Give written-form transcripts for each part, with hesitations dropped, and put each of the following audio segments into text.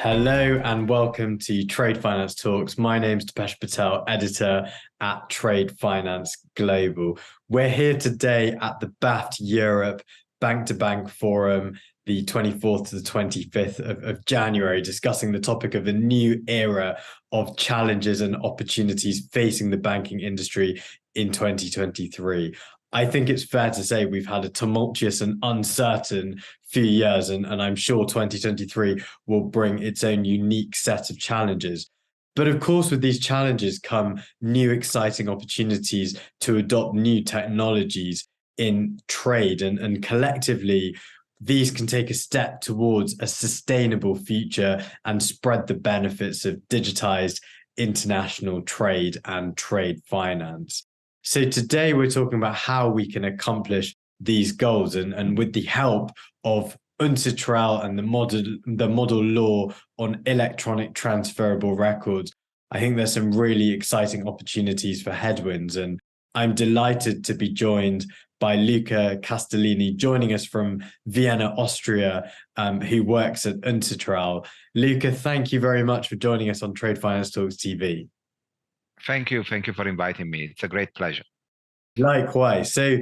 Hello and welcome to Trade Finance Talks. My name's Deepesh Patel, editor at Trade Finance Global. We're here today at the BAFT Europe Bank to Bank Forum, the 24th to the 25th of January, discussing the topic of a new era of challenges and opportunities facing the banking industry in 2023. I think it's fair to say we've had a tumultuous and uncertain few years, and I'm sure 2023 will bring its own unique set of challenges. But of course, with these challenges come new exciting opportunities to adopt new technologies in trade, and collectively, these can take a step towards a sustainable future and spread the benefits of digitized international trade and trade finance. So today we're talking about how we can accomplish these goals, and with the help of UNCITRAL and the model law on electronic transferable records, I think there's some really exciting opportunities for headwinds. And I'm delighted to be joined by Luca Castellani, joining us from Vienna, Austria, who works at UNCITRAL. Luca, thank you very much for joining us on Trade Finance Talks TV. Thank you. Thank you for inviting me. It's a great pleasure. Likewise. So,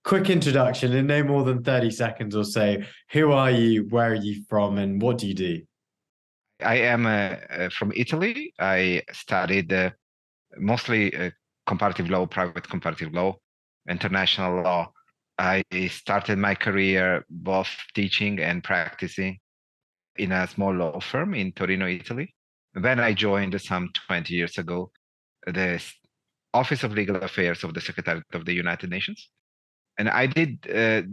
quick introduction in no more than 30 seconds or so. Who are you? Where are you from? And what do you do? I am from Italy. I studied mostly comparative law, private comparative law, international law. I started my career both teaching and practicing in a small law firm in Torino, Italy. Then I joined some 20 years ago the Office of Legal Affairs of the Secretariat of the United Nations. And I did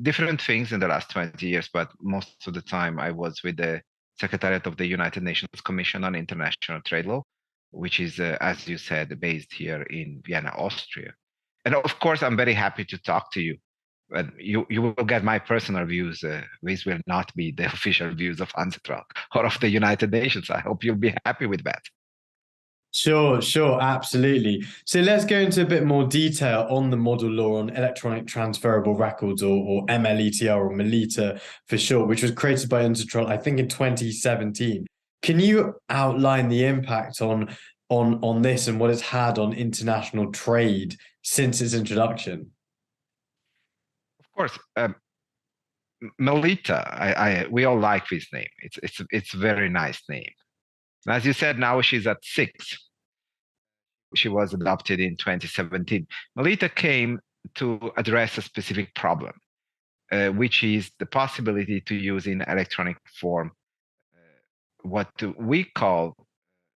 different things in the last 20 years, but most of the time I was with the Secretariat of the United Nations Commission on International Trade Law, which is, as you said, based here in Vienna, Austria. And of course, I'm very happy to talk to you. But you will get my personal views. These will not be the official views of UNCITRAL or of the United Nations. I hope you'll be happy with that. Sure, absolutely. So let's go into a bit more detail on the model law on electronic transferable records, or MLETR, or MLETR for short, which was created by UNCITRAL, I think, in 2017. Can you outline the impact on this and what it's had on international trade since its introduction? Of course, Melita, we all like this name. It's a very nice name. As you said, now she's at 6. She was adopted in 2017. Melita came to address a specific problem, which is the possibility to use in electronic form what we call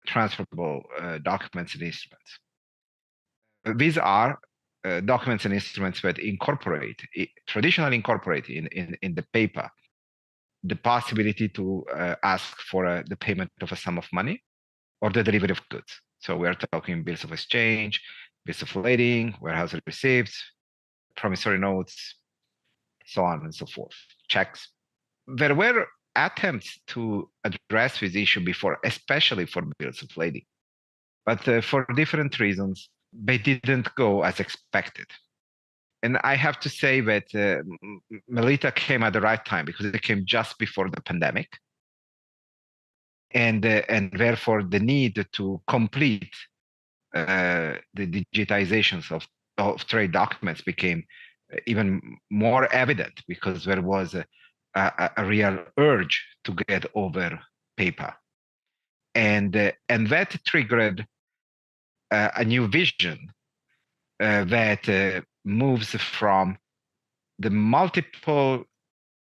transferable documents and instruments. These are documents and instruments that traditionally incorporate in the paper the possibility to ask for the payment of a sum of money or the delivery of goods. So we're talking bills of exchange, bills of lading, warehouse receipts, promissory notes, so on and so forth, checks. There were attempts to address this issue before, especially for bills of lading. But for different reasons, they didn't go as expected. And I have to say that Melita came at the right time because it came just before the pandemic. And therefore the need to complete the digitizations of trade documents became even more evident because there was a real urge to get over paper. And that triggered a new vision that moves from the multiple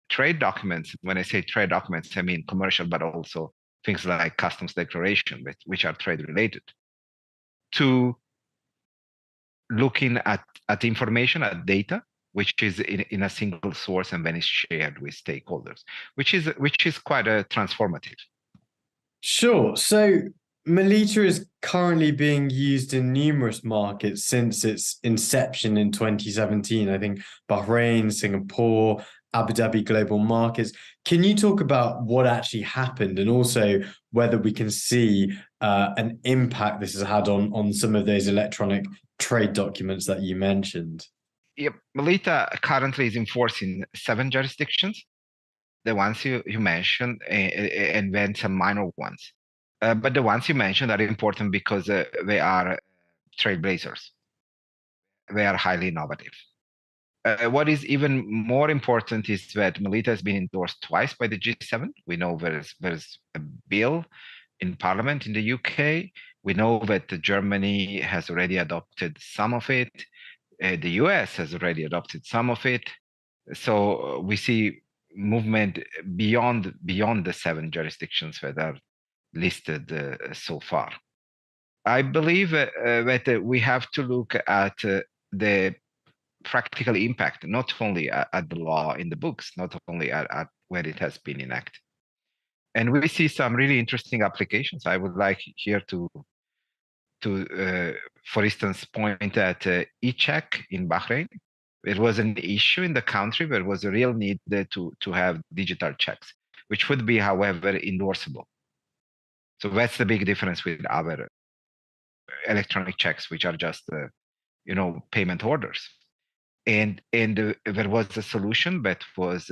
trade documents. When I say trade documents, I mean commercial, but also things like customs declaration, which are trade related, to looking at information, at data, which is in a single source and then is shared with stakeholders, which is quite a transformative. Sure. So MLETR is currently being used in numerous markets since its inception in 2017. I think Bahrain, Singapore, Abu Dhabi global markets. Can you talk about what actually happened and also whether we can see an impact this has had on some of those electronic trade documents that you mentioned? Yep. Melita currently is in force in 7 jurisdictions. the ones you mentioned, and then some minor ones. But the ones you mentioned are important because they are trailblazers. They are highly innovative. What is even more important is that MLETR has been endorsed twice by the G7. We know there's a bill in Parliament in the UK. We know that Germany has already adopted some of it. The US has already adopted some of it. So we see movement beyond the 7 jurisdictions that are listed so far. I believe that we have to look at the practical impact, not only at the law in the books, not only at where it has been enacted. And we see some really interesting applications. I would like here to for instance, point at e-check in Bahrain. It was an issue in the country. There was a real need to have digital checks, which would be, however, endorsable. So that's the big difference with other electronic checks, which are just, payment orders. And there was a solution that was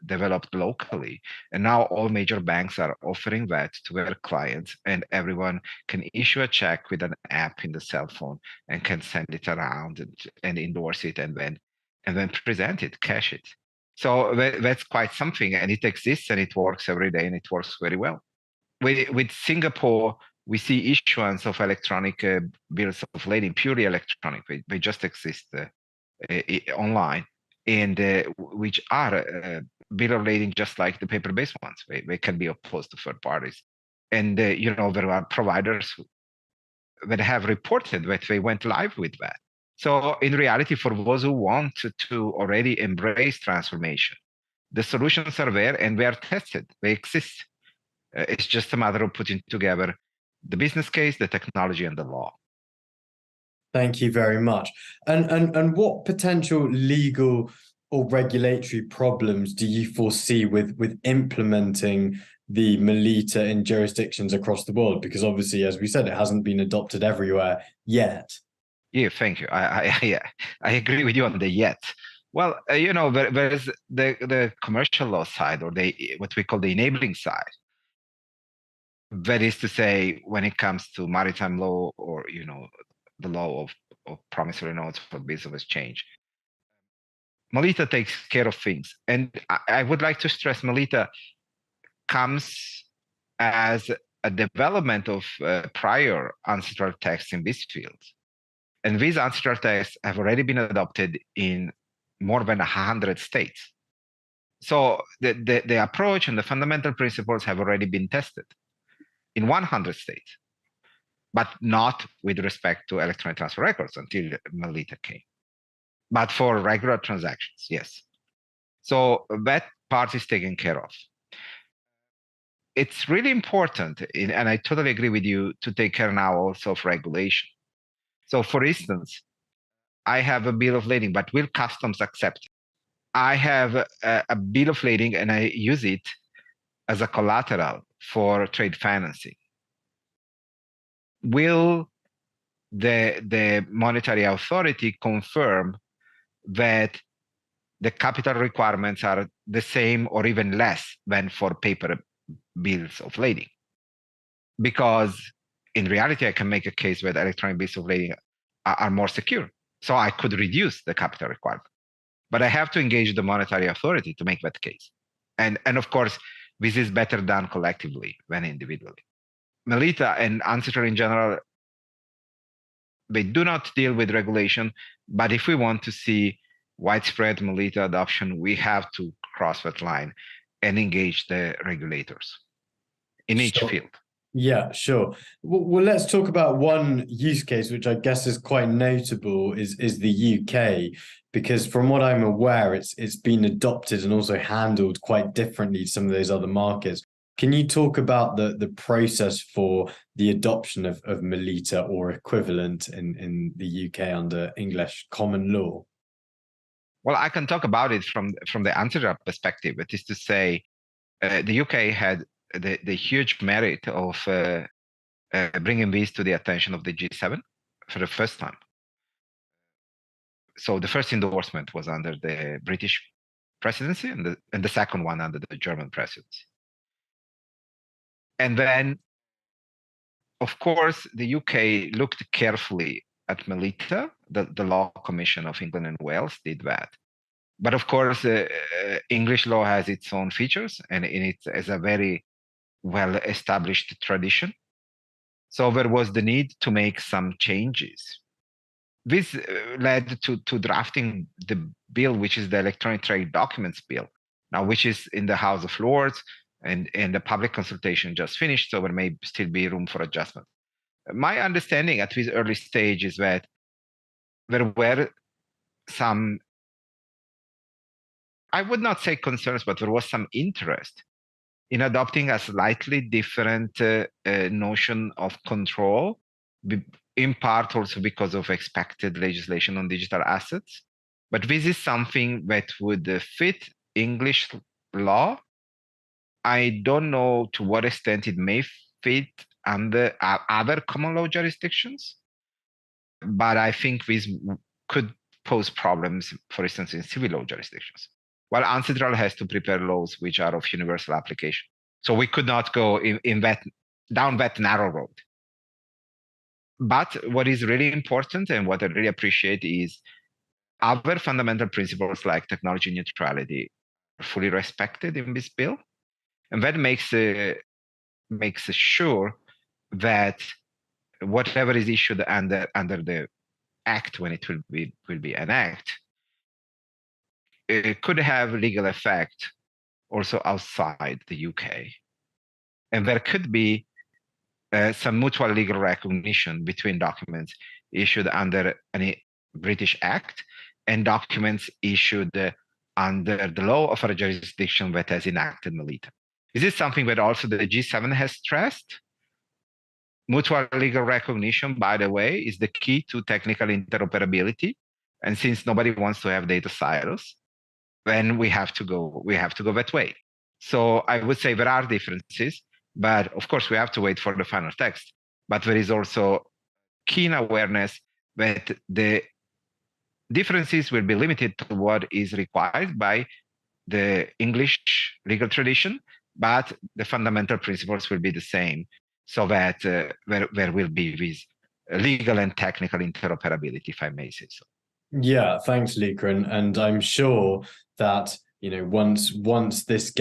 developed locally, and now all major banks are offering that to their clients, and everyone can issue a check with an app in the cell phone and can send it around and endorse it and then present it, cash it. So that's quite something, and it exists and it works every day and it works very well. With Singapore, we see issuance of electronic bills of lading, purely electronic. They just exist online, and which are bill of lading just like the paper-based ones. They can be opposed to third parties. And, there are providers that have reported that they went live with that. So in reality, for those who want to already embrace transformation, the solutions are there and they are tested. They exist. It's just a matter of putting together the business case, the technology, and the law. Thank you very much. And what potential legal or regulatory problems do you foresee with implementing the MLETR in jurisdictions across the world? Because obviously, as we said, it hasn't been adopted everywhere yet. Yeah, thank you. I agree with you on the yet. Well, there's the commercial law side, or what we call the enabling side. That is to say, when it comes to maritime law or the law of promissory notes for bills of exchange, MLETR takes care of things. And I would like to stress MLETR comes as a development of prior UNCITRAL texts in this field. And these UNCITRAL texts have already been adopted in more than 100 states. So the approach and the fundamental principles have already been tested in 100 states, but not with respect to electronic transfer records until MLETR came. But for regular transactions, yes. So that part is taken care of. It's really important, and I totally agree with you, to take care now also of regulation. So for instance, I have a bill of lading, but will customs accept it? I have a bill of lading and I use it as a collateral for trade financing. Will the monetary authority confirm that the capital requirements are the same or even less than for paper bills of lading? Because in reality, I can make a case where electronic bills of lading are more secure. So I could reduce the capital requirement. But I have to engage the monetary authority to make that case. And of course, this is better done collectively than individually. MLETR and UNCITRAL in general, they do not deal with regulation, but if we want to see widespread MLETR adoption, we have to cross that line and engage the regulators in each field. Yeah, sure. Well, let's talk about one use case, which I guess is quite notable, is the UK, because from what I'm aware, it's been adopted and also handled quite differently to some of those other markets. Can you talk about the process for the adoption of MLETR or equivalent in the UK under English common law? Well, I can talk about it from the UNCITRAL perspective. That is to say, the UK had the huge merit of bringing this to the attention of the G7 for the first time. So the first endorsement was under the British presidency and the second one under the German presidency. And then, of course, the UK looked carefully at MLETR. The Law Commission of England and Wales did that. But of course, English law has its own features, and it has a very well-established tradition. So there was the need to make some changes. This led to drafting the bill, which is the Electronic Trade Documents Bill, now which is in the House of Lords, and the public consultation just finished, so there may still be room for adjustment. My understanding at this early stage is that there were some, I would not say concerns, but there was some interest in adopting a slightly different notion of control, in part also because of expected legislation on digital assets. But this is something that would fit English law. I don't know to what extent it may fit under other common law jurisdictions, but I think this could pose problems, for instance, in civil law jurisdictions. While UNCITRAL has to prepare laws which are of universal application. So we could not go down that narrow road. But what is really important and what I really appreciate is other fundamental principles like technology neutrality are fully respected in this bill. And that makes sure that whatever is issued under the act, when it will be an act, it could have legal effect also outside the UK. And there could be some mutual legal recognition between documents issued under any British act and documents issued under the law of a jurisdiction that has enacted MLETR. This is something that also the G7 has stressed. Mutual legal recognition, by the way, is the key to technical interoperability. And since nobody wants to have data silos, then we have to go that way. So I would say there are differences, but of course we have to wait for the final text. But there is also keen awareness that the differences will be limited to what is required by the English legal tradition, but the fundamental principles will be the same, so that there will be this legal and technical interoperability, if I may say so. Yeah, thanks, Luca, and I'm sure that once this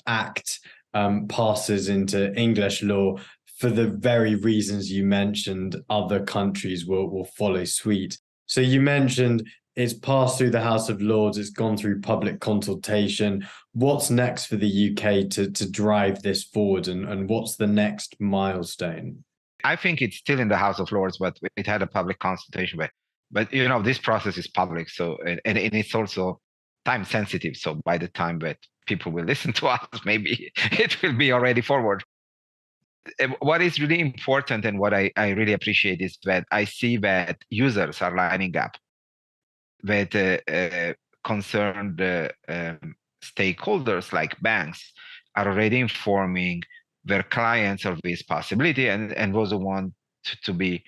act passes into English law, for the very reasons you mentioned, other countries will follow suit. So you mentioned it's passed through the House of Lords, it's gone through public consultation. What's next for the UK to drive this forward, and what's the next milestone? I think it's still in the House of Lords, but it had a public consultation. But this process is public, so and it's also time sensitive. So by the time that people will listen to us, maybe it will be already forward. What is really important and what I really appreciate is that I see that users are lining up, that concerned stakeholders like banks are already informing their clients of this possibility, and those who want to be,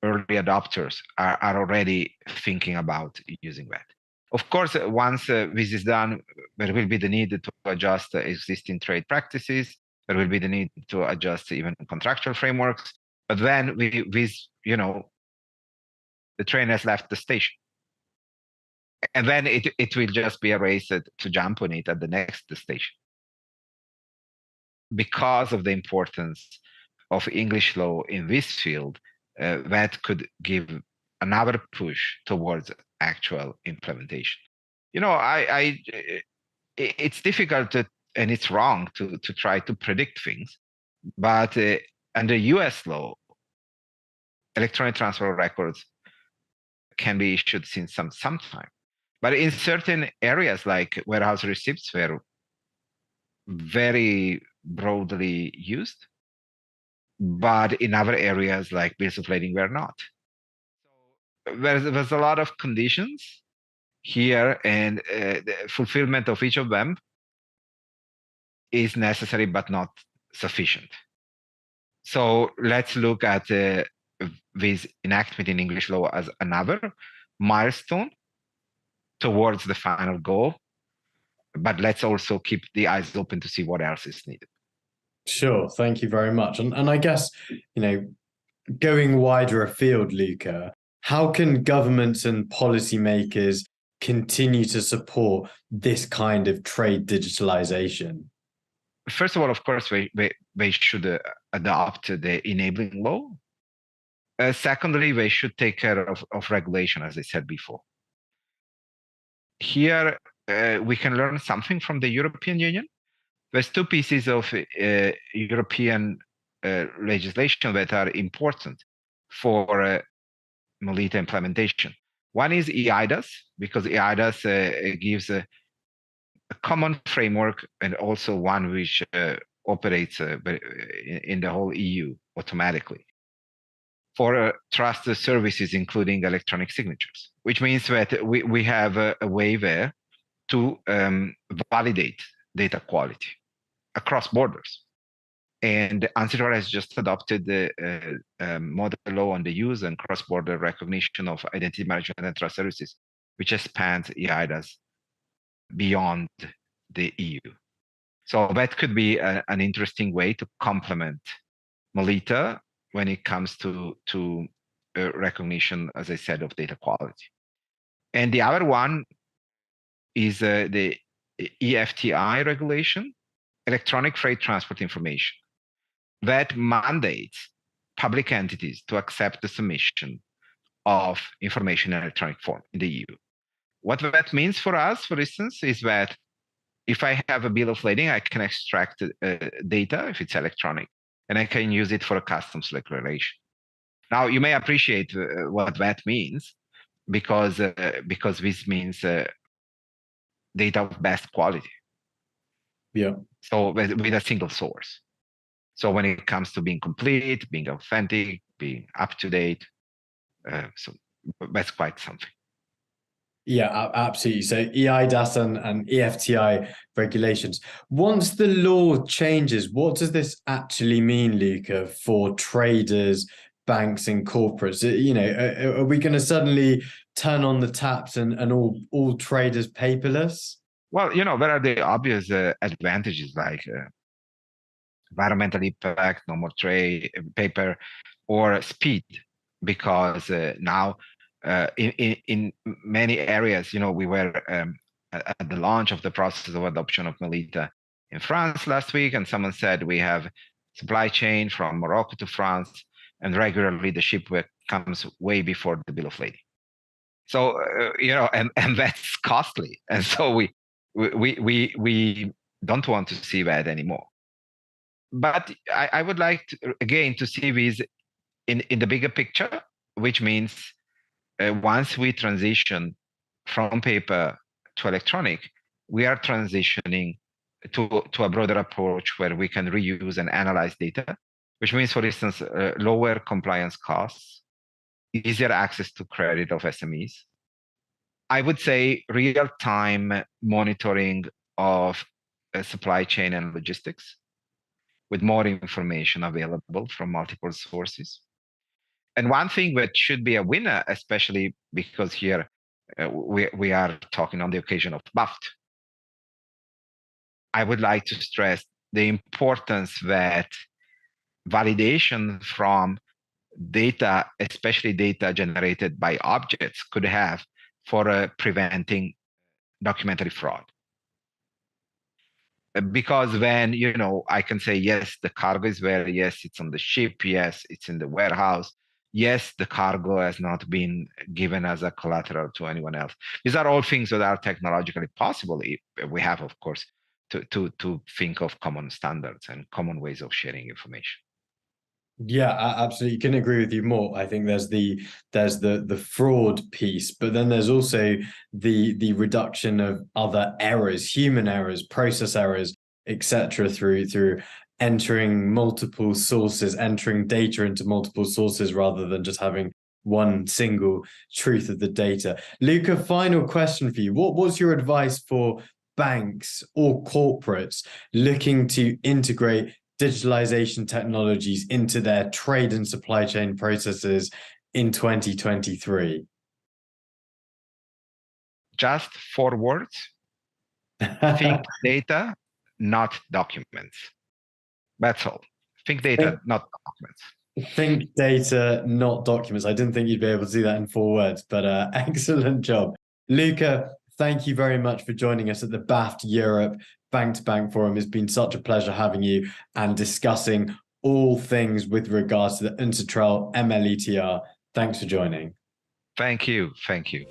early adopters are already thinking about using that. Of course, once this is done, there will be the need to adjust existing trade practices. There will be the need to adjust even contractual frameworks. But then the train has left the station. And then it will just be a race to jump on it at the next station. Because of the importance of English law in this field, that could give another push towards actual implementation. It's difficult and it's wrong to try to predict things, but under US law, electronic transferable records can be issued since some time. But in certain areas like warehouse receipts were very broadly used, but in other areas like bills of lading were not. So there's a lot of conditions here, and the fulfillment of each of them is necessary but not sufficient. So let's look at this enactment in English law as another milestone towards the final goal, but let's also keep the eyes open to see what else is needed. Sure, thank you very much. And I guess, going wider afield, Luca, how can governments and policymakers continue to support this kind of trade digitalization? First of all, of course, they should adopt the enabling law. Secondly, they should take care of regulation, as I said before. Here, we can learn something from the European Union. There's two pieces of European legislation that are important for MLETR implementation. One is EIDAS, because EIDAS gives a common framework and also one which operates in the whole EU automatically for trusted services, including electronic signatures, which means that we have a way there to validate data quality across borders. And UNCITRAL has just adopted the model law on the use and cross-border recognition of identity management and trust services, which expands EIDAS beyond the EU. So that could be an interesting way to complement MLETR when it comes to recognition, as I said, of data quality. And the other one is the EFTI regulation, Electronic Freight Transport Information, that mandates public entities to accept the submission of information in electronic form in the EU. What that means for us, for instance, is that if I have a bill of lading, I can extract data if it's electronic, and I can use it for a customs declaration. Now, you may appreciate what that means, because this means data of best quality. Yeah. So with a single source. So when it comes to being complete, being authentic, being up to date, so that's quite something. Yeah, absolutely. So EIDAS and EFTI regulations. Once the law changes, what does this actually mean, Luca, for traders, banks, and corporates? Are we going to suddenly turn on the taps and all traders paperless? Well, there are the obvious advantages like environmental impact, no more trade paper, or speed, because now in many areas, we were at the launch of the process of adoption of MLETR in France last week, and someone said we have supply chain from Morocco to France, and regularly the ship comes way before the bill of lading. So and that's costly, and so we don't want to see that anymore. But I would like to see this in the bigger picture, which means once we transition from paper to electronic, we are transitioning to a broader approach where we can reuse and analyze data, which means, for instance, lower compliance costs, easier access to credit of SMEs. I would say real-time monitoring of supply chain and logistics, with more information available from multiple sources. And one thing that should be a winner, especially because here we are talking on the occasion of BAFT, I would like to stress the importance that validation from data, especially data generated by objects, could have for preventing documentary fraud. Because then, I can say, yes, the cargo is there. Yes, it's on the ship. Yes, it's in the warehouse. Yes, the cargo has not been given as a collateral to anyone else. These are all things that are technologically possible. We have, of course, to think of common standards and common ways of sharing information. Yeah, absolutely. Couldn't agree with you more. I think there's the fraud piece, but then there's also the reduction of other errors, human errors, process errors, etc. through entering multiple sources, entering data into multiple sources rather than just having one single truth of the data. Luca, final question for you. What was your advice for banks or corporates looking to integrate digitalization technologies into their trade and supply chain processes in 2023? Just 4 words. Think data, not documents. That's all. Think data, not documents. Think data, not documents. I didn't think you'd be able to do that in 4 words, but excellent job. Luca, thank you very much for joining us at the BAFT Europe Bank to Bank Forum. It's been such a pleasure having you and discussing all things with regards to the UNCITRAL MLETR. Thanks for joining. Thank you. Thank you.